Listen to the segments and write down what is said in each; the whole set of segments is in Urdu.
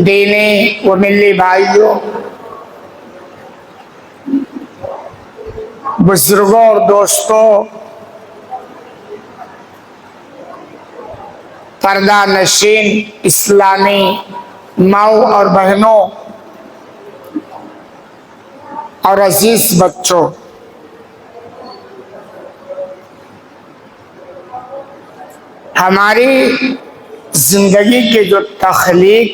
دینی و ملی بھائیوں، بزرگوں اور دوستوں، پردہ نشین اسلامی ماؤں اور بہنوں اور عزیز بچوں، ہماری زندگی کے جو تخلیق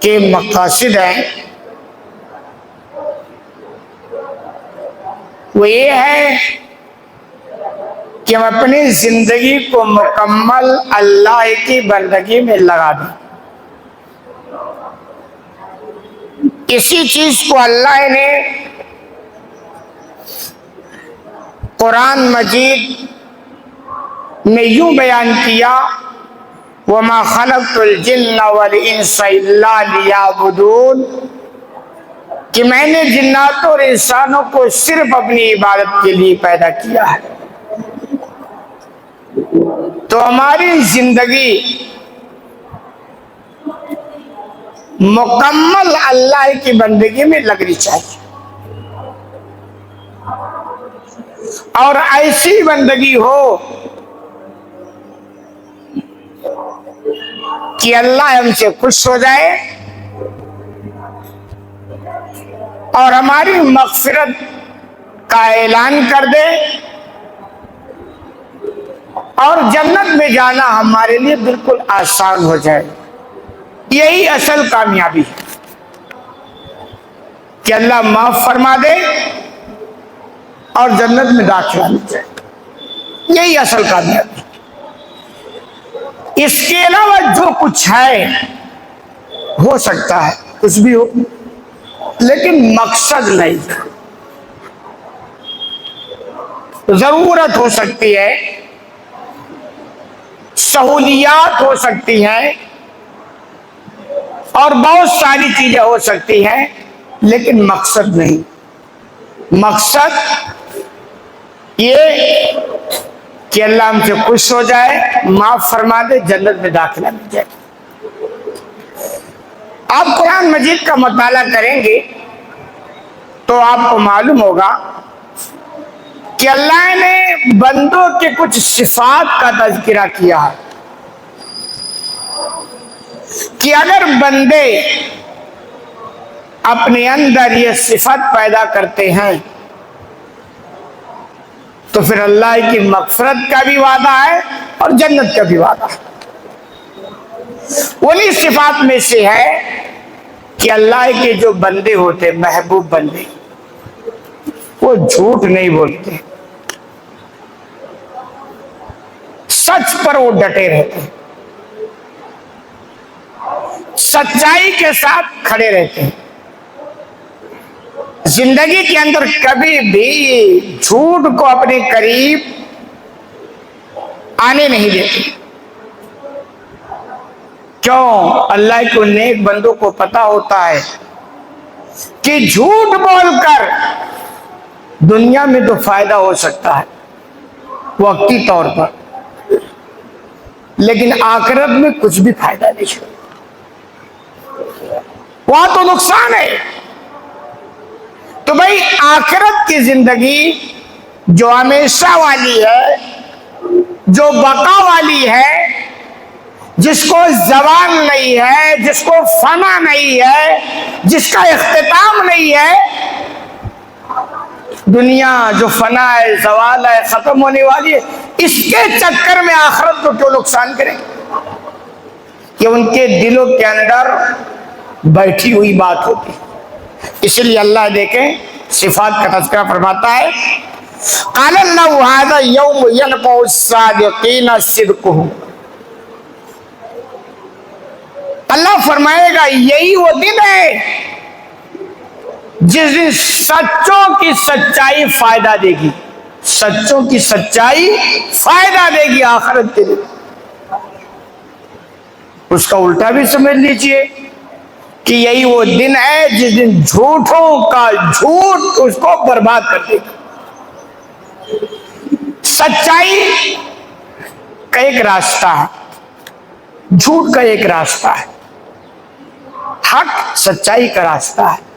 کے مقاصد ہیں وہ یہ ہے کہ ہم اپنی زندگی کو مکمل اللہ کی بندگی میں لگا دیں۔ اسی چیز کو اللہ نے قرآن مجید میں یوں بیان کیا، وَمَا خَلَقْتُ الْجِنَّ وَالْإِنسَ إِلَّا لِيَعْبُدُونَ، کہ میں نے جناتوں اور انسانوں کو صرف اپنی عبادت کے لیے پیدا کیا ہے۔ تو ہماری زندگی مکمل اللہ کی بندگی میں لگنی چاہیے، اور ایسی بندگی ہو کہ اللہ ہم سے خوش ہو جائے اور ہماری مغفرت کا اعلان کر دے اور جنت میں جانا ہمارے لیے بالکل آسان ہو جائے۔ یہی اصل کامیابی ہے کہ اللہ معاف فرما دے اور جنت میں داخلہ مل جائے، یہی اصل کامیابی۔ اس کے علاوہ جو کچھ ہے ہو سکتا ہے، کچھ بھی ہو، لیکن مقصد نہیں۔ ضرورت ہو سکتی ہے، سہولیات ہو سکتی ہیں اور بہت ساری چیزیں ہو سکتی ہیں، لیکن مقصد نہیں۔ مقصد یہ کہ اللہ ہم سے خوش ہو جائے، معاف فرما دے، جنت میں داخلہ مل جائے۔ آپ قرآن مجید کا مطالعہ کریں گے تو آپ کو معلوم ہوگا کہ اللہ نے بندوں کے کچھ صفات کا تذکرہ کیا ہے کہ اگر بندے اپنے اندر یہ صفت پیدا کرتے ہیں تو پھر اللہ کی مغفرت کا بھی وعدہ ہے اور جنت کا بھی وعدہ ہے۔ انہی صفات میں سے ہے کہ اللہ کے جو بندے ہوتے، محبوب بندے، وہ جھوٹ نہیں بولتے، سچ پر وہ ڈٹے رہتے، سچائی کے ساتھ کھڑے رہتے ہیں، زندگی کے اندر کبھی بھی جھوٹ کو اپنے قریب آنے نہیں دیتے۔ کیوں؟ اللہ کے نیک بندوں کو پتا ہوتا ہے کہ جھوٹ بول کر دنیا میں تو فائدہ ہو سکتا ہے وقتی طور پر، لیکن آخرت میں کچھ بھی فائدہ نہیں، وہاں تو نقصان ہے۔ تو بھائی آخرت کی زندگی جو ہمیشہ والی ہے، جو بقا والی ہے، جس کو زوال نہیں ہے، جس کو فنا نہیں ہے، جس کا اختتام نہیں ہے، دنیا جو فنا ہے، زوال ہے، ختم ہونے والی ہے، اس کے چکر میں آخرت کو کیوں نقصان کریں؟ کہ ان کے دلوں کے اندر بیٹھی ہوئی بات ہوتی۔ اس لیے اللہ دیکھیں صفات کا تذکرہ فرماتا ہے، قال اللہ ھذا یوم ینفع الصادقین صدقہم، اللہ فرمائے گا یہی وہ دن ہے جس دن سچوں کی سچائی فائدہ دے گی، سچوں کی سچائی فائدہ دے گی آخرت کے دن۔ اس کا الٹا بھی سمجھ لیجئے کہ یہی وہ دن ہے جس دن جھوٹوں کا جھوٹ اس کو برباد کر دے گا۔ سچائی کا ایک راستہ ہے، جھوٹ کا ایک راستہ ہے۔ حق سچائی کا راستہ ہے،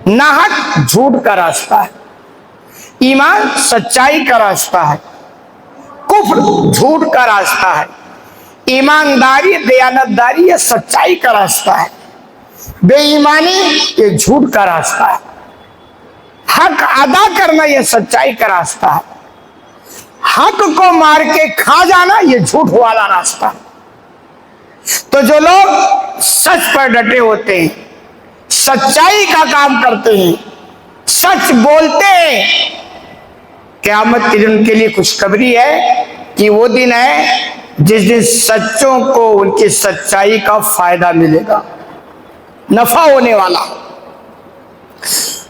ناحق جھوٹ کا راستہ ہے، ایمان سچائی کا راستہ ہے، کفر جھوٹ کا راستہ ہے، ایمانداری دیانتداری یہ سچائی کا راستہ ہے، بے ایمانی یہ جھوٹ کا راستہ ہے، حق ادا کرنا یہ سچائی کا راستہ ہے، حق کو مار کے کھا جانا یہ جھوٹ والا راستہ ہے۔ تو جو لوگ سچ پر ڈٹے ہوتے ہیں، سچائی کا کام کرتے ہیں، سچ بولتے ہیں، قیامت کے دن کے لیے خوشخبری ہے کہ وہ دن ہے جس دن سچوں کو ان کی سچائی کا فائدہ ملے گا، نفع ہونے والا۔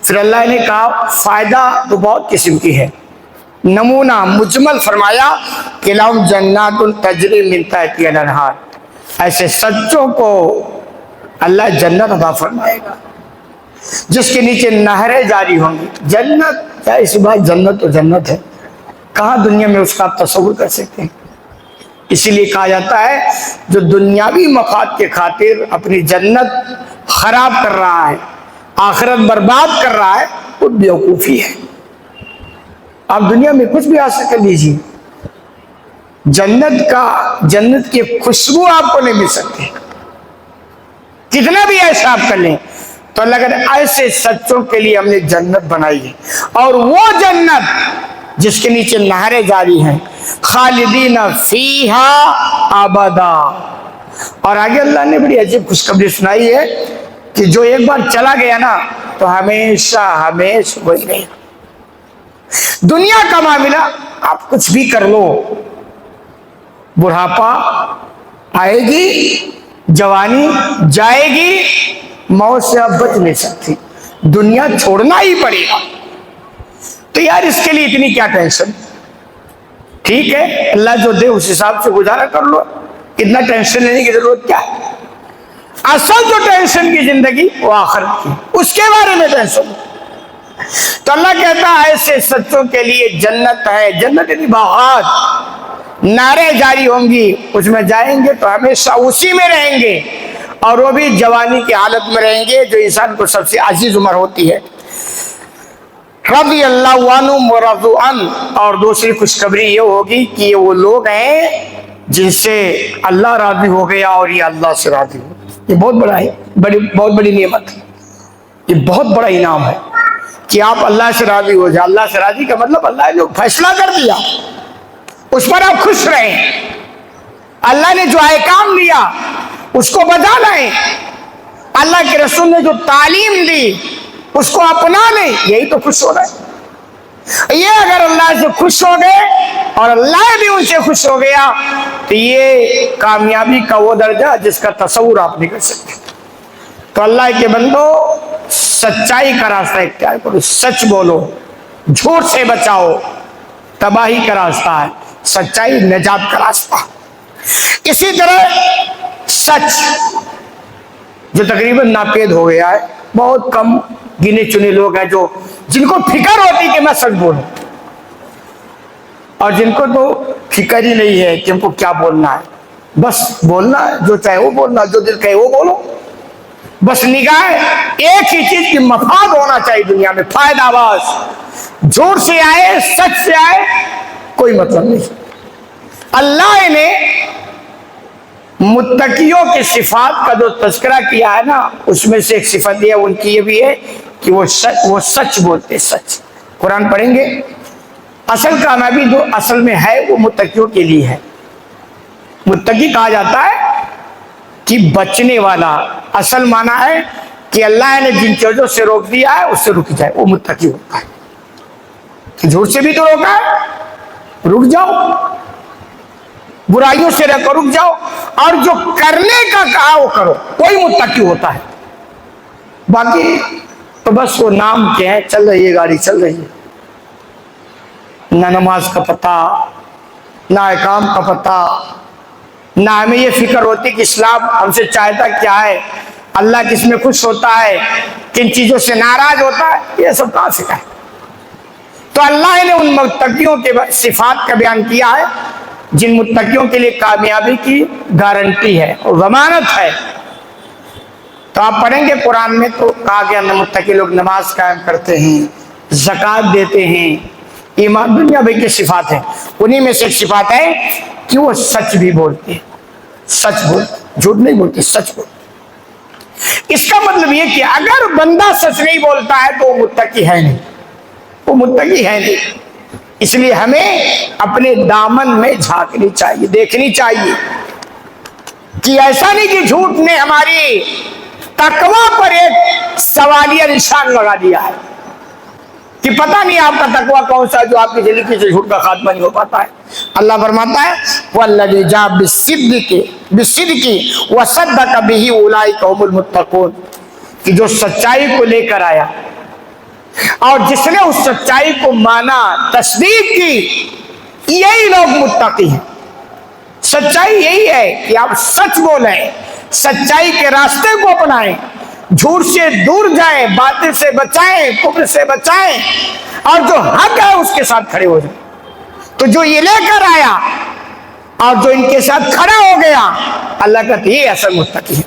پھر اللہ نے کہا فائدہ تو بہت قسم کی ہے، نمونہ مجمل فرمایا کہ لہم جنات تجری من تحتہا الانہار، ایسے سچوں کو اللہ جنت عطا فرمائے گا جس کے نیچے نہریں جاری ہوں گی۔ جنت کیا اس بات، جنت تو جنت ہے، کہاں دنیا میں اس کا آپ تصور کر سکتے ہیں؟ اسی لیے کہا جاتا ہے جو دنیاوی مفاد کے خاطر اپنی جنت خراب کر رہا ہے، آخرت برباد کر رہا ہے، وہ بیوقوفی ہے۔ آپ دنیا میں کچھ بھی حاصل کر لیجیے، جنت کی خوشبو آپ کو نہیں مل سکتی، کتنا بھی ایسا آپ کر لیں۔ تو اللہ کہتے ہیں ایسے سچوں کے لیے ہم نے جنت بنائی ہے، اور وہ جنت جس کے نیچے نہریں جاری ہیں، خالدین فیہا ابدا۔ اور آگے اللہ نے بڑی عجیب خوشخبری سنائی ہے کہ جو ایک بار چلا گیا نا تو ہمیشہ ہمیشہ وہی رہے گا۔ دنیا کا معاملہ آپ کچھ بھی کر لو، بڑھاپا آئے گی، جوانی جائے گی، موت سے آپ بچ نہیں سکتی، دنیا چھوڑنا ہی پڑے گا۔ تو یار اس کے لیے اتنی کیا ٹینشن؟ ٹھیک ہے اللہ جو دے اس حساب سے گزارا کر لو، اتنا ٹینشن لینے کی ضرورت کیا ہے؟ اصل جو ٹینشن کی زندگی وہ آخرت کی، اس کے بارے میں ٹینشن۔ تو اللہ کہتا ہے ایسے سچوں کے لیے جنت ہے، جنت یعنی باغات، نعرے جاری ہوں گی، اس میں جائیں گے تو ہمیشہ اسی میں رہیں گے، اور وہ بھی جوانی کی حالت میں رہیں گے جو انسان کو سب سے عزیز عمر ہوتی ہے۔ رضی اللہ عنہم ورضوا عنہ، اور دوسری خوشخبری یہ ہوگی کہ یہ وہ لوگ ہیں جن سے اللہ راضی ہو گیا اور یہ اللہ سے راضی ہو گیا۔ یہ بہت بڑا ہے، بہت بڑی نعمت ہے، یہ بہت بڑا انعام ہے کہ آپ اللہ سے راضی ہو جائے۔ اللہ سے راضی کا مطلب اللہ نے جو فیصلہ کر دیا اس پر آپ خوش رہیں، اللہ نے جو احکام دیا اس کو بجا لائیں، اللہ کے رسول نے جو تعلیم دی اس کو اپنا لیں، یہی تو خوش ہو رہا ہے۔ یہ اگر اللہ سے خوش ہو گئے اور اللہ بھی ان سے خوش ہو گیا تو یہ کامیابی کا وہ درجہ جس کا تصور آپ نہیں کر سکتے۔ تو اللہ کے بندو سچائی کا راستہ اختیار کرو، سچ بولو، جھوٹ سے بچاؤ، تباہی کا راستہ ہے، سچائی نجات کا راستہ۔ اسی طرح سچ جو تقریباً ناپید ہو گیا ہے، بہت کم گنے چنے لوگ ہیں جو جن کو فکر ہوتی کہ میں سچ بولوں، اور جن کو تو فکر ہی نہیں ہے کہ ہم کو کیا بولنا ہے، بس بولنا ہے، جو چاہے وہ بولنا، جو دل کہے وہ بولو، بس نگاہ ایک ہی چیز کی مفاد ہونا چاہیے دنیا میں، فائدہ بس، جھوٹ سے آئے سچ سے آئے کوئی مطلب نہیں۔ اللہ نے متقیوں کی صفات کا جو تذکرہ کیا ہے نا، اس میں سے ایک صفت یہ ان کی یہ بھی ہے کہ وہ سچ بولتے، سچ۔ قرآن پڑھیں گے، اصل کامیابی جو اصل میں ہے وہ متقیوں کے لیے ہے۔ متقی کہا جاتا ہے کہ بچنے والا، اصل معنی ہے کہ اللہ نے جن چیزوں سے روک دیا ہے اس سے رک جائے، وہ متقی ہوتا ہے۔ جھوٹ سے بھی تو روکا ہے، رک جاؤ، برائیوں سے رک جاؤ، اور جو کرنے کا کہا وہ کرو، کوئی متقی ہوتا ہے۔ باقی تو بس وہ نام کے ہیں، چل رہی ہے گاڑی، چل رہی ہے، نہ نماز کا پتہ، نہ احکام کا پتہ، نہ ہمیں یہ فکر ہوتی کہ اسلام ہم سے چاہتا کیا ہے، اللہ کس میں خوش ہوتا ہے، کن چیزوں سے ناراض ہوتا ہے، یہ سب کہاں سے ہے۔ تو اللہ نے ان متقیوں کے صفات کا بیان کیا ہے جن متقیوں کے لیے کامیابی کی گارنٹی ہے اور ضمانت ہے۔ تو آپ پڑھیں گے قرآن میں تو کہا گیا متقی لوگ نماز قائم کرتے ہیں، زکوٰۃ دیتے ہیں، ایمان دنیا بھر کی صفات ہیں، انہی میں سے ایک صفات ہے کہ وہ سچ بھی بولتے ہیں، سچ بولتے، جھوٹ نہیں بولتے، سچ بولتے۔ اس کا مطلب یہ کہ اگر بندہ سچ نہیں بولتا ہے تو وہ متقی ہے نہیں، وہ متقی ہے نہیں۔ اس لیے ہمیں اپنے دامن میں جھانکنی چاہیے، دیکھنی چاہیے کہ ایسا نہیں کہ جھوٹ نے ہماری تقوی پر ایک سوالیہ نشان لگا دیا ہے کہ پتہ نہیں آپ کا تقوی کون سا جو آپ کی زندگی سے جھوٹ کا خاتمہ نہیں ہو پاتا ہے۔ اللہ فرماتا ہے وَالَّذِي جَاءَ بِالصِّدْقِ وَصَدَّقَ بِهِ أُولَٰئِكَ هُمُ الْمُتَّقُونَ، کہ جو سچائی کو لے کر آیا اور جس نے اس سچائی کو مانا، تصدیق کی، یہی لوگ متقی ہیں۔ سچائی یہی ہے کہ آپ سچ بولیں، سچائی کے راستے کو اپنائیں، جھوٹ سے دور جائیں، باطل سے بچائیں، کفر سے بچائیں، اور جو حق ہے اس کے ساتھ کھڑے ہو جائیں۔ تو جو یہ لے کر آیا اور جو ان کے ساتھ کھڑا ہو گیا، اللہ کہتے یہ اصل متقی ہے۔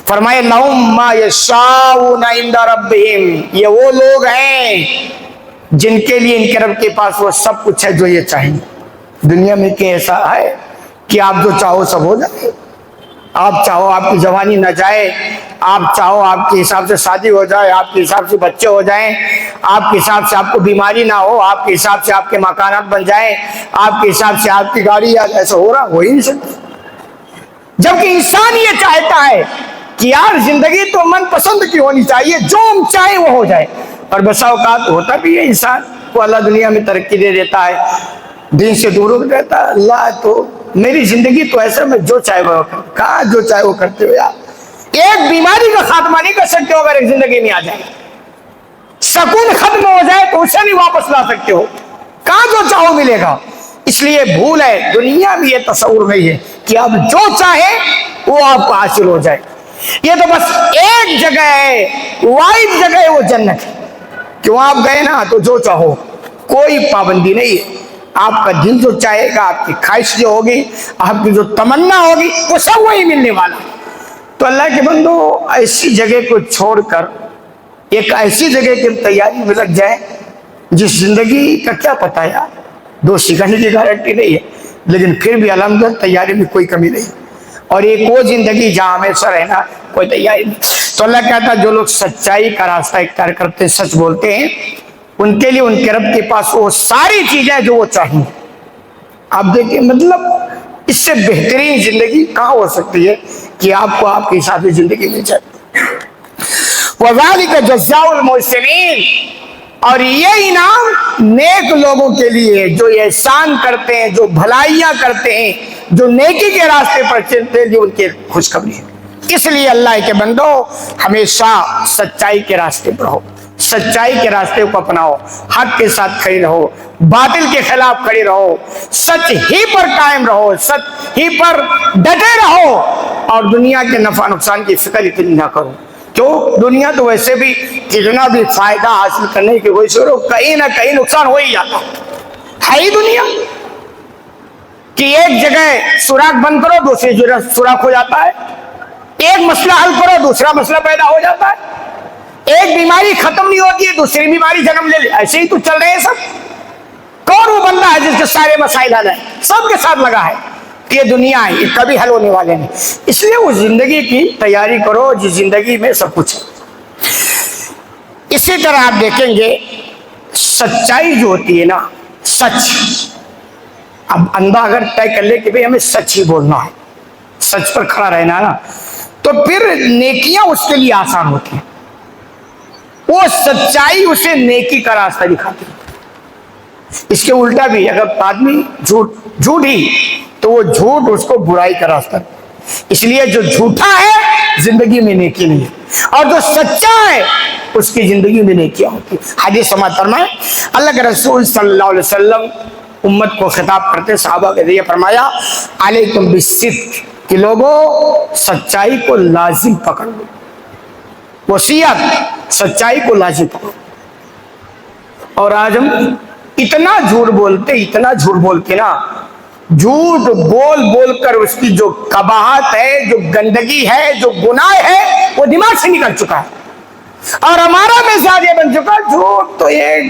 فرمائے لَهُم مَّا يَشَاءُونَ عِندَ رَبِّهِمْ، یہ وہ لوگ ہیں جن کے لیے ان کے رب کے پاس وہ سب کچھ ہے جو یہ چاہیں۔ دنیا میں کہ ایسا ہے کہ آپ جو چاہو سب ہو جائے، آپ چاہو آپ کی جوانی نہ جائے، آپ چاہو آپ کے حساب سے شادی ہو جائے، آپ کے حساب سے بچے ہو جائیں، آپ کے حساب سے آپ کو بیماری نہ ہو، آپ کے حساب سے آپ کے مکانات بن جائیں، آپ کے حساب سے آپ کی گاڑی، ایسا ہو رہا ہو ہی نہیں سکتا۔ جبکہ انسان یہ چاہتا ہے کہ یار زندگی تو من پسند کی ہونی چاہیے، جو ہم چاہیں وہ ہو جائے، اور بسا اوقات ہوتا بھی ہے انسان کو اللہ دنیا میں ترقی دے دیتا ہے، دین سے دور ہو جاتا ہے۔ اللہ تو میری زندگی تو ایسا میں جو چاہے وہ کرتا، کہاں جو چاہے وہ کرتے ہو یار، ایک بیماری کا خاتمہ نہیں کر سکتے ہو اگر ایک زندگی میں آ جائے، سکون ختم ہو جائے تو اسے نہیں واپس لا سکتے ہو، کہاں جو چاہو ملے گا۔ اس لیے بھول ہے، دنیا میں یہ تصور نہیں ہے کہ آپ جو چاہیں وہ آپ کو حاصل ہو جائے۔ یہ تو بس ایک جگہ ہے، واحد جگہ ہے، وہ جنت ہے کہ وہاں آپ گئے نا تو جو چاہو، کوئی پابندی نہیں ہے، آپ کا دل جو چاہے گا، آپ کی خواہش جو ہوگی، آپ کی جو تمنا ہوگی، وہ سب وہی ملنے والا۔ تو اللہ کے بندو ایسی جگہ کو چھوڑ کر ایک ایسی جگہ کی تیاری میں لگ جائے جس زندگی کا کیا پتہ یار، 2 سیکنڈ کی گارنٹی نہیں ہے، لیکن پھر بھی الحمدللہ تیاری میں کوئی کمی نہیں، اور ایک وہ زندگی جہاں ہمیشہ رہنا کوئی تیاری نہیں۔ تو اللہ کہتا ہے جو لوگ سچائی کا راستہ اختیار کرتے، سچ بولتے ہیں، ان کے لیے ان کے رب کے پاس وہ ساری چیزیں جو وہ چاہیں۔ آپ دیکھیں مطلب اس سے بہترین زندگی کہاں ہو سکتی ہے کہ آپ کو آپ کے حساب سے زندگی مل جائے۔ وَذَلِكَ جَزَاءُ الْمُحْسِنِينَ، اور یہ انعام نیک لوگوں کے لیے جو احسان کرتے ہیں، جو بھلائیاں کرتے ہیں، جو نیکی کے راستے پر چلتے ہیں، جو ان کے خوشخبری ہے۔ اس لیے اللہ کے بندو ہمیشہ سچائی کے راستے پر رہو، سچائی کے راستے کو اپناؤ، حق کے ساتھ کھڑے رہو، باطل کے خلاف کھڑے رہو، سچ ہی پر قائم رہو، سچ ہی پر ڈٹے رہو، اور دنیا کے نفع نقصان کی فکر اتنی نہ کرو۔ کیوں؟ دنیا تو ویسے بھی کتنا بھی فائدہ حاصل کرنے کی کوشش کرو، کہیں نہ کہیں نقصان ہو ہی جاتا ہے ہی دنیا کہ ایک جگہ سوراخ بند کرو دوسری جگہ سوراخ ہو جاتا ہے، ایک مسئلہ حل کرو دوسرا مسئلہ پیدا ہو جاتا ہے، ایک بیماری ختم نہیں ہوتی ہے دوسری بیماری جنم لے، ایسے ہی تو چل رہے ہیں سب۔ کون وہ بندہ ہے جس کے سارے مسائل حل ہیں؟ سب کے ساتھ لگا ہے، یہ دنیا ہے، یہ کبھی حل ہونے والے نہیں۔ اس لیے وہ زندگی کی تیاری کرو جس زندگی میں سب کچھ ہے۔ اسی طرح آپ دیکھیں گے سچائی جو ہوتی ہے نا، سچ، اب اندھا اگر طے کر لے کہ بھئی ہمیں سچ ہی بولنا ہے، سچ پر کھڑا رہنا ہے نا، تو پھر نیکیاں اس کے لیے آسان ہوتی ہیں۔ وہ سچائی اسے نیکی کا راستہ دکھاتی ہے۔ اس کے الٹا بھی اگر آدمی جھوٹ ہی تو وہ جھوٹ اس کو برائی کا راستہ، اس لیے جو جھوٹا ہے زندگی میں نیکی نہیں ہے، اور جو سچا ہے اس کی زندگی میں نیکیاں ہوتی ہیں۔ حدیث سماعت فرمائیں، اللہ کے رسول صلی اللہ علیہ وسلم امت کو خطاب کرتے صحابہ کے ذریعے فرمایا علیکم بالصدق، کہ لوگوں سچائی کو لازم پکڑ لو، وصیت سچائی کو لازم پکڑو۔ اور آج ہم اتنا جھوٹ بولتے نا، جھوٹ بول بول کر اس کی جو قباحت ہے, جو گندگی ہے, جو گناہ ہے, وہ دماغ سے نکل چکا ہے. اور ہمارا مزاج یہ بن چکا, جھوٹ تو یہ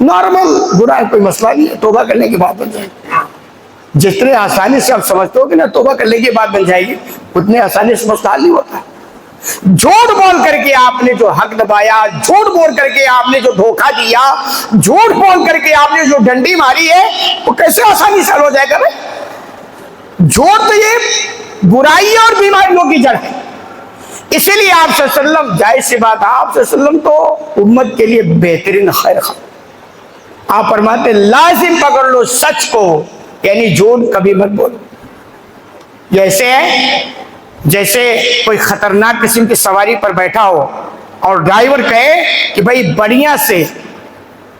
نارمل گناہ, کوئی مسئلہ نہیں ہے, توبہ کرنے کی بات بن جائے گی. جتنے آسانی سے آپ سمجھتے ہو کہ نا توبہ کرنے کی بات بن جائے گی, اتنے آسانی سے مسئلہ حل نہیں ہوتا. جھوٹ بول کر کے آپ نے جو حق دبایا, جھوٹ بول کر کے آپ نے جو دھوکہ دیا, جھوٹ بول کر کے آپ نے جو ڈنڈی ماری ہے, وہ کیسے آسانی سے حل ہو جائے گا بھائی؟ جھوٹ تو یہ برائی اور بیماریوں کی جڑ ہے. اسی لیے آپ صلی اللہ علیہ وسلم, ظاہر سی بات ہے, آپ صلی اللہ علیہ وسلم تو امت کے لیے بہترین خیر خواہ. آپ فرماتے لازم پکڑ لو سچ کو, یعنی جھوٹ کبھی مت بولو. جیسے کوئی خطرناک قسم کی سواری پر بیٹھا ہو اور ڈرائیور کہے کہ بھائی بڑھیا سے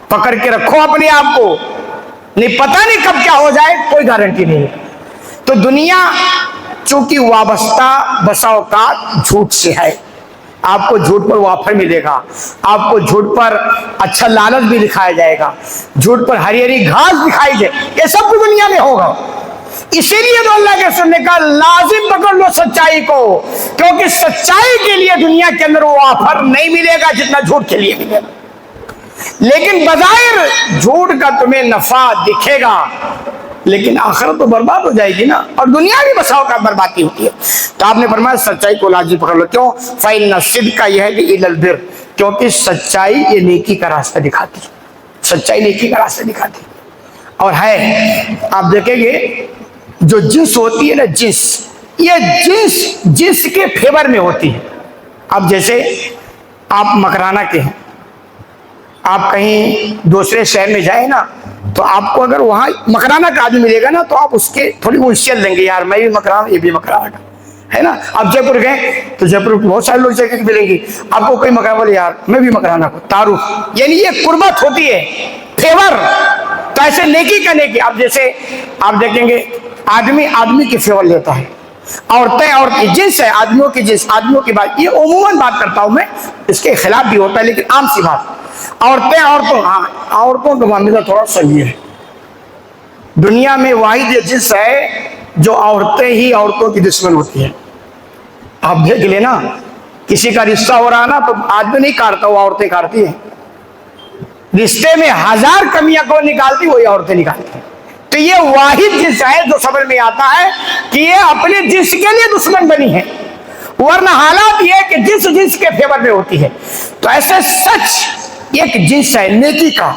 پکڑ کے رکھو اپنے آپ کو, نہیں پتہ نہیں کب کیا ہو جائے, کوئی گارنٹی نہیں. تو دنیا چونکہ وابستہ بسا اوقات جھوٹ سے ہے, آپ کو جھوٹ پر وافر ملے گا, آپ کو جھوٹ پر اچھا لالچ بھی دکھایا جائے گا, جھوٹ پر ہری ہری گھاس دکھائی جائے, یہ سب بھی دنیا میں ہوگا. اسی لیے تو اللہ کے رسول نے کہا لازم پکڑ لو سچائی کو, کیونکہ سچائی کے لیے دنیا کے اندر وہ آفر نہیں ملے گا جتنا جھوٹ کے لیے ملے گا. لیکن بظاہر جھوٹ کا تمہیں نفع دکھے گا, لیکن آخرت تو برباد ہو جائے گی نا, اور دنیا بھی بساؤ کا بربادی ہوتی ہے. تو آپ نے فرمایا سچائی کو لازم پکڑ لو. کیوں؟ فَإِنَّ الصِّدْقَ يَهْدِي إِلَى الْبِرِّ, کیونکہ سچائی یہ نیکی کا راستہ دکھاتی ہے. سچائی نیکی کا راستہ دکھاتی ہے. اور ہے, آپ دیکھیں گے جو جنس ہوتی ہے نا, یہ جنس کے فیور میں ہوتی ہے. اب جیسے آپ مکرانہ کے ہیں, آپ کہیں دوسرے شہر میں جائیں نا, تو آپ کو اگر وہاں مکرانہ کا آدمی ملے گا نا, تو آپ اس کے تھوڑی انسیت لیں گے, یار میں بھی مکرانہ, یہ بھی مکرانہ کا ہے نا. آپ جے پور گئے تو جے پور بہت سارے لوگ جگہ ملیں گے, آپ کو کوئی مکرانہ بولے یار میں بھی مکرانہ کو, تعارف, یعنی یہ قربت ہوتی ہے, فیور. تو ایسے نیکی کا نیکی. اب جیسے آپ دیکھیں گے آدمی کی فیور لیتا ہے, عورتیں اور جنس ہے, آدمیوں کی جنس, آدمیوں کی بات, یہ عموماً بات کرتا ہوں میں, اس کے خلاف بھی ہوتا ہے لیکن عام سی بات. عورتوں کا معاملہ تھوڑا صحیح ہے. دنیا میں واحد یہ جنس ہے جو عورتیں ہی عورتوں کی دشمن ہوتی ہیں. آپ دیکھ لینا, کسی کا رشتہ ہو رہا نا تو آدمی نہیں کاٹتا, وہ عورتیں کاٹتی ہیں. رشتے میں 1000 کمیاں کو نکالتی, وہی عورتیں نکالتی ہیں. تو یہ واحد جنس ہے جو سمجھ میں آتا ہے کہ یہ اپنے جنس کے لیے دشمن بنی ہے, ورنہ حالات یہ ہے کہ جنس کے فیور میں ہوتی ہے. تو ایسے سچ ایک جنس ہے نیکی کا.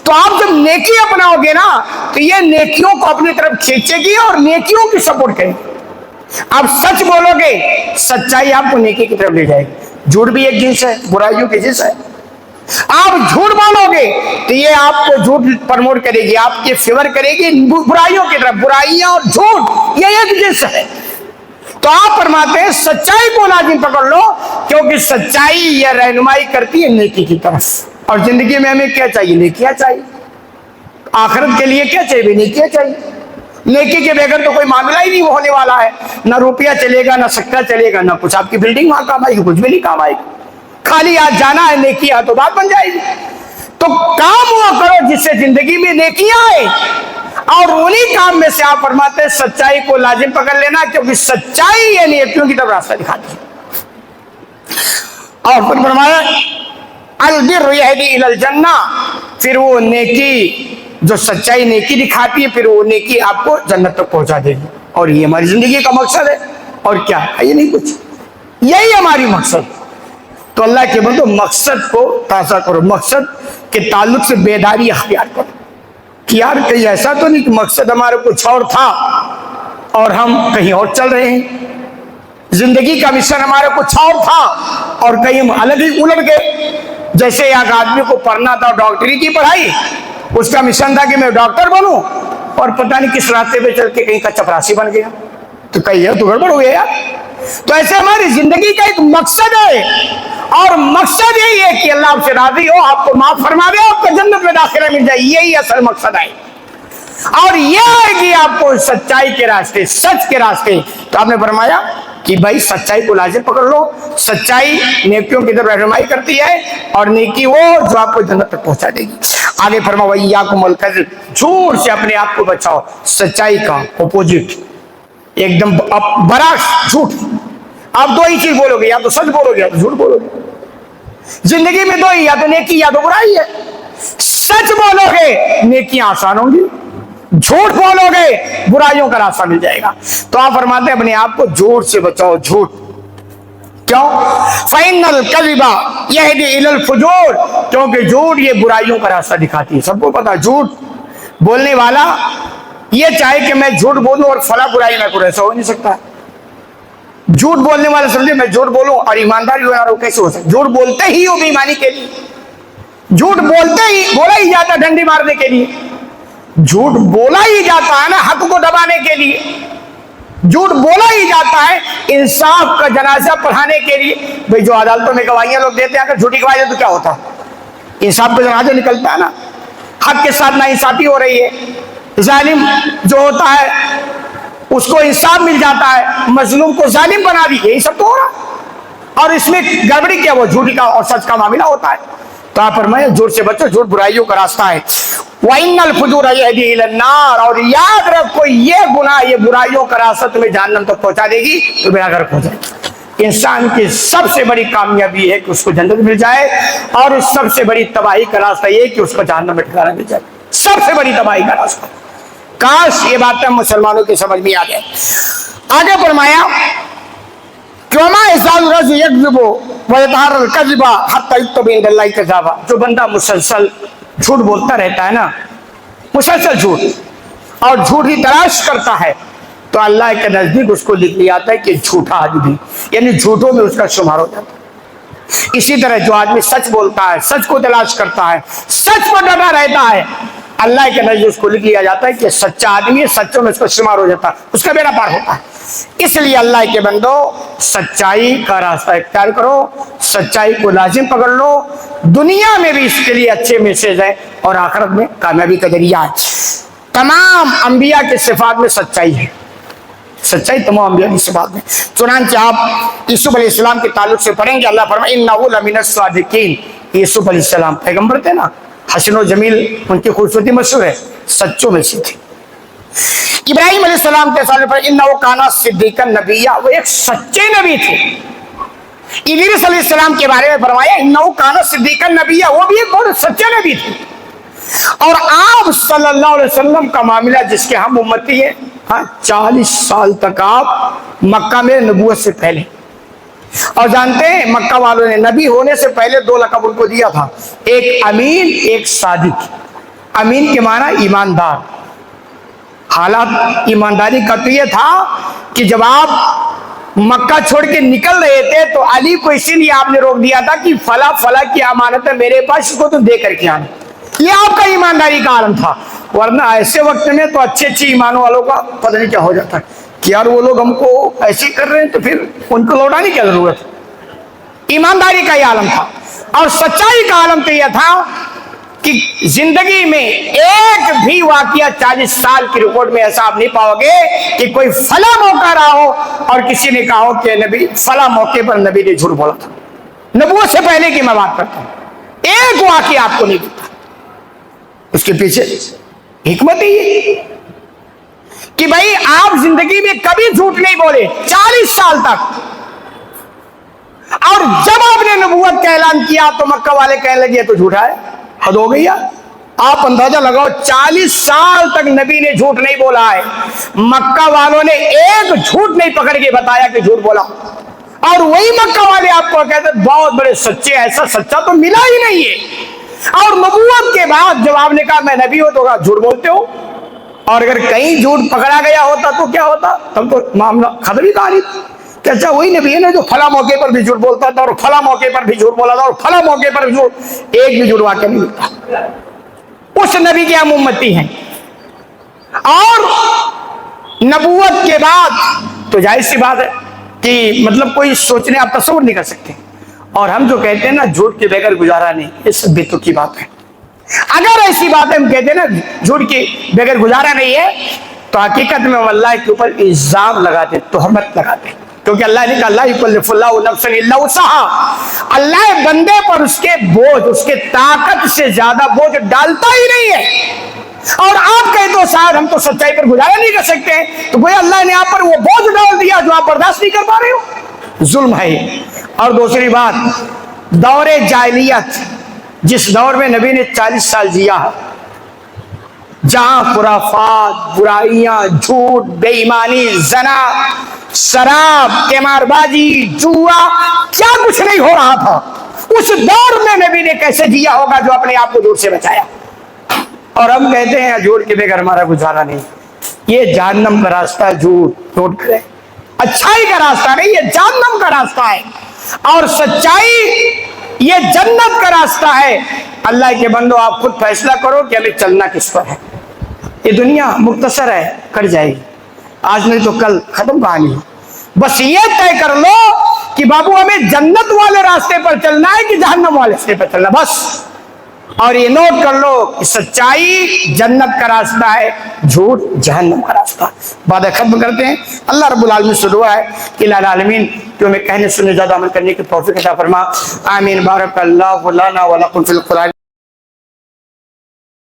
تو آپ جب نیکی اپناؤ گے نا, تو یہ نیکیوں کو اپنی طرف کھینچے گی اور نیکیوں کی سپورٹ کرے گی. آپ سچ بولو گے, سچائی آپ کو نیکی کی طرف لے جائے گی. جھوٹ بھی ایک جنس ہے, برائیوں کی جنس ہے. آپ جھوٹ بولو گے تو یہ آپ کو جھوٹ پرموٹ کرے گی, آپ کے فیور کرے گی برائیوں کی طرف. برائیاں اور جھوٹ یہ ایک جنس ہے. تو آپ فرماتے ہیں سچائی کو لازم پکڑ لو, کیونکہ سچائی یہ رہنمائی کرتی ہے نیکی کی طرف. اور زندگی میں ہمیں کیا چاہیے؟ نیکیاں چاہیے. آخرت کے لیے کیا چاہیے؟ نیکیاں چاہیے. نیکی کے بغیر تو کوئی معاملہ ہی نہیں ہونے والا ہے. نہ روپیہ چلے گا, نہ سکہ چلے گا, نہ کچھ آپ کی بلڈنگ وہاں کام آئے گی, کچھ بھی نہیں کام آئے گی. خالی آج جانا ہے, نیکی ہے تو بات بن جائے گی. تو کام ہوا کرو جس سے زندگی میں نیکیاں آئے, اور انہی کام میں سے آپ فرماتے ہیں سچائی کو لازم پکڑ لینا, کیونکہ سچائی یہ نیکیوں کی طرف راستہ دکھاتی ہے. اور پھر فرمایا البر یہدی الی الجنہ, پھر وہ نیکی جو سچائی نیکی دکھاتی ہے, پھر وہ نیکی آپ کو جنت تک پہنچا دے گی. اور یہ ہماری زندگی کا مقصد ہے. اور کیا ہے؟ یہ نہیں کچھ, یہی ہماری مقصد. تو اللہ کے بندو مقصد کو تازہ کرو, مقصد کے تعلق سے بیداری اختیار کرو کہ یار کہیں ایسا تو نہیں کہ مقصد ہمارا کچھ اور تھا اور ہم کہیں اور چل رہے ہیں. زندگی کا مشن ہمارا کچھ اور تھا اور کہیں ہم الگ ہی الٹ گئے. جیسے ایک آدمی کو پڑھنا تھا ڈاکٹری کی پڑھائی, اس کا مشن تھا کہ میں ڈاکٹر بنوں, اور پتہ نہیں کس راستے پہ چل کے کہیں کا چپراسی بن گیا. تو کہیں یہ تو گڑبڑ ہو گیا یار. تو ایسے ہماری زندگی کا ایک مقصد ہے, اور مقصد یہی ہے کہ اللہ آپ سے راضی ہو, آپ کو معاف فرما دے, آپ کو جنت میں داخلہ مل جائے. یہی اصل مقصد ہے. اور یہ آئے گی آپ کو سچائی کے راستے, سچ کے راستے. تو آپ نے فرمایا کہ بھائی سچائی کو لازم پکڑ لو. سچائی نیکیوں کی طرف رہنمائی کرتی ہے, اور نیکی وہ جو آپ کو جنت تک پہنچا دے گی. آگے فرمایا وَإِيَّاكُمُ الْكَذِبَ، جھوٹ سے اپنے آپ کو بچاؤ، سچائی کا اپوزٹ، ایک دم برعکس جھوٹ۔ آپ دو ہی چیز بولو گے، یا تو سچ بولو گے یا تو جھوٹ بولو گے۔ زندگی میں دو ہی، یا تو نیکی یا تو برائی ہے۔ سچ بولو گے نیکیاں آسان ہوں گی، جھوٹ بولو گے برائیوں کا راستہ مل جائے گا۔ تو آپ فرماتے ہیں اپنے آپ کو جھوٹ سے بچاؤ، جھوٹ کیوں؟ فَإِنَّ الْكَذِبَ يَهْدِي إِلَى الْفُجُورِ، کیونکہ جھوٹ یہ برائیوں کا راستہ دکھاتی ہے۔ سب کو پتا جھوٹ بولنے والا یہ چاہے کہ میں جھوٹ بولوں اور فلاں برائی نہ کروں، ایسا ہو نہیں سکتا۔ جھوٹ بولنے والا سمجھے میں جھوٹ بولوں اور ایمانداری ہو رہا ہوں، کیسے ہو سکتا؟ جھوٹ بولتے ہی ہو بے ایمانی کے لیے، جھوٹ بولتے ہی بولا ہی جاتا ہے ڈنڈی مارنے کے لیے، جھوٹ بولا ہی جاتا ہے نا حق کو دبانے کے لیے، جھوٹ بولا ہی جاتا ہے انصاف کا جنازہ پڑھانے کے لیے۔ بھئی جو عدالتوں میں گواہیاں لوگ دیتے ہیں اگر جھوٹی گواہی تو کیا ہوتا ہے؟ انصاف کا جنازہ نکلتا ہے نا، حق کے ساتھ ناانصافی ہو رہی ہے، ظالم جو ہوتا ہے اس کو انصاف مل جاتا ہے، مظلوم کو ظالم بنا دی، یہی سب تو ہو رہا۔ اور اس میں گڑبڑی کیا، وہ جھوٹی کا اور سچ کا معاملہ ہوتا ہے۔ تو آپ فرمائیں جھوٹ سے بچو، جھوٹ برائیوں کا راستہ ہے۔ وَإِنَّ الْفُجُورَ يَهْدِي إِلَى النَّارِ، اور یاد رکھو یہ گناہ، یہ برائیوں کا راستہ تمہیں جہنم تک پہنچا دے گی، تمہیں غرق ہو جائے گی۔ انسان کی سب سے بڑی کامیابی ہے کہ اس کو جنت مل جائے، اور اس سب سے بڑی تباہی کا راستہ یہ کہ اس کو جہنم میں ٹھکانا مل جائے، سب سے بڑی تباہی کا راستہ۔ کاش یہ باتیں مسلمانوں کی سمجھ میں آ جائے۔ آگے فرمایا وَمَا يَزَالُ الرَّجُلُ يَكْذِبُ وَيَتَحَرَّى الْكَذِبَ حَتَّى يُكْتَبَ عِندَ اللَّهِ كَذَّابًا، جو بندہ مسلسل جھوٹ بولتا رہتا ہے نا، مسلسل جھوٹ، اور جھوٹ ہی تلاش کرتا ہے، تو اللہ کے نزدیک اس کو لکھ لیا جاتا ہے کہ جھوٹا آدمی، یعنی جھوٹوں میں اس کا شمار ہو جاتا ہے۔ اسی طرح جو آدمی سچ بولتا ہے، سچ کو تلاش کرتا ہے، سچ پر ڈٹا رہتا ہے، اللہ کے نزدیک اس کو لکھ لیا جاتا ہے کہ سچا آدمی ہے، سچوں میں اس کا شمار ہو جاتا ہے، اس کا بیڑا پار ہوتا ہے۔ اس لیے اللہ کے بندو سچائی کا راستہ اختیار کرو، سچائی کو لازم پکڑ لو، دنیا میں بھی اس کے لیے اچھے میسج ہے اور آخرت میں کامیابی کا ذریعہ ہے۔ تمام انبیاء کے صفات میں سچائی ہے، سچائی تمام انبیاء کی صفات میں۔ چنانچہ آپ یوسف علیہ السلام کے تعلق سے پڑھیں گے، اللہ فرمائے اِنَّهُ لَمِنَ الصَّادِقِينَ، یوسف علیہ السلام پیغمبر تھے نا، حسن و جمیل ان کی خوبصورتی مشہور ہے، سچوں میں سے تھی۔ ابراہیم علیہ السلام کے ساتھ پر اِنَّهُ كَانَ صِدِّيقًا نَبِيًّا، وہ ایک سچے نبی تھے۔ ادریس علیہ السلام کے بارے میں فرمایا اِنَّهُ كَانَ صِدِّيقًا نَبِيًّا، وہ بھی ایک بہت سچے نبی تھے۔ اور آپ صلی اللہ علیہ وسلم کا معاملہ جس کے ہم امتی ہیں، 40 سال تک آپ مکہ میں نبوت سے پہلے، اور جانتے ہیں مکہ والوں نے نبی ہونے سے پہلے 2 لقب ان کو دیا تھا، ایک امین، ایک صادق۔ امین کے معنی ایماندار، حالات ایمانداری کا تو یہ تھا کہ جب آپ مکہ چھوڑ کے نکل رہے تھے تو علی کو اسی لیے آپ نے روک دیا تھا کہ فلاں فلاں کی امانت ہے میرے پاس، اس کو تو دے کر کے آنا، یہ آپ کا ایمانداری کا عالم تھا۔ ورنہ ایسے وقت میں تو اچھے ایمان والوں کا پتہ نہیں کیا ہو جاتا ہے کہ یار وہ لوگ ہم کو ایسے کر رہے ہیں تو پھر ان کو لوٹانے کی ضرورت ہے۔ ایمانداری کا یہ عالم تھا، اور سچائی کا عالم تو یہ تھا کہ زندگی میں ایک بھی واقعہ 40 سال کی رپورٹ میں ایسا آپ نہیں پاؤ گے کہ کوئی فلاں موقع رہا ہو اور کسی نے کہا ہو کہ نبی فلاں موقع پر نبی نے جھوٹ بولا تھا۔ نبوت سے پہلے کی میں بات کرتا ہوں، ایک واقعہ آپ کو نہیں دیتا۔ اس کے پیچھے حکمت ہی ہے کہ بھائی آپ زندگی میں کبھی جھوٹ نہیں بولے 40 سال تک، اور جب آپ نے نبوت کا اعلان کیا تو مکہ والے کہنے لگے تو جھوٹا ہے، حد ہو گئی ہے۔ آپ اندازہ لگاؤ 40 سال تک نبی نے جھوٹ نہیں بولا ہے، مکہ والوں نے ایک جھوٹ نہیں پکڑ کے بتایا کہ جھوٹ بولا، اور وہی مکہ والے آپ کو کہتے بہت بڑے سچے، ایسا سچا تو ملا ہی نہیں ہے۔ اور نبوت کے بعد جب آپ نے کہا میں نبی ہوں تو کہا جھوٹ بولتے ہو، اور اگر کہیں جھوٹ پکڑا گیا ہوتا تو کیا ہوتا؟ تب تو معاملہ ختم ہی کہانی کہ اچھا وہی نبی ہے نا جو فلاں موقع پر بھی جھوٹ بولتا تھا اور فلاں موقع پر بھی جھوٹ بولا تھا اور فلاں موقع پر بھی جھوٹ، ایک بھی جھوٹ واقعہ نہیں ملتا۔ اس نبی کے ہم امتی ہیں، اور نبوت کے بعد تو ظاہر سی بات ہے کہ مطلب کوئی سوچنے آپ تصور نہیں کر سکتے، اور ہم جو کہتے ہیں نا جھوٹ کے بغیر گزارا نہیں، یہ سب بیتوں کی بات ہے۔ اگر ایسی بات ہم کہتے ہیں نا جھوٹ کے بغیر گزارا نہیں ہے تو حقیقت میں واللہ کے اوپر الزام لگاتے، تہمت لگاتے، کیونکہ اللہ نے کہا لا یکلف اللہ نفسا الا وسعها، اللہ بندے پر اس کے بوجھ، اس کے طاقت سے زیادہ بوجھ ڈالتا ہی نہیں ہے۔ اور آپ کہیں تو صاحب ہم تو سچائی پر گزارا نہیں کر سکتے، تو گویا اللہ نے آپ پر وہ بوجھ ڈال دیا جو آپ برداشت نہیں کر پا رہے ہو، ظلم ہے۔ اور دوسری بات، دور جاہلیت، جس دور میں نبی نے 40 سال جیا، جہاں خرافات، برائیاں، جھوٹ، بے ایمانی، زنا، شراب، قمار بازی، جوا، کیا کچھ نہیں ہو رہا تھا، اس دور میں نبی نے کیسے جیا ہوگا جو اپنے آپ کو جھوٹ سے بچایا؟ اور ہم کہتے ہیں جھوٹ کے بغیر ہمارا گزارا نہیں۔ یہ جہنم کا راستہ ہے جھوٹ، نوٹ کریں، اچھائی کا راستہ نہیں، یہ جہنم کا راستہ ہے، اور سچائی یہ جنت کا راستہ ہے۔ اللہ کے بندو آپ خود فیصلہ کرو کہ ہمیں چلنا کس پر ہے۔ یہ دنیا مختصر ہے، کٹ جائے گی، آج نہیں تو کل ختم کہانی ہے۔ بس یہ طے کر لو کہ بابو ہمیں جنت والے راستے پر چلنا ہے کہ جہنم والے راستے پر چلنا، بس۔ اور یہ نوٹ کر لو کہ سچائی جنت کا راستہ ہے، جھوٹ جہنم کا راستہ۔ باتیں ختم کرتے ہیں۔ اللہ رب العالمین سے دعا ہے کہ الہ العالمین کہ ہمیں کہنے سننے زیادہ عمل کرنے کی توفیق عطا فرما، آمین۔ بارک اللہ لنا ولکم فی القرآن۔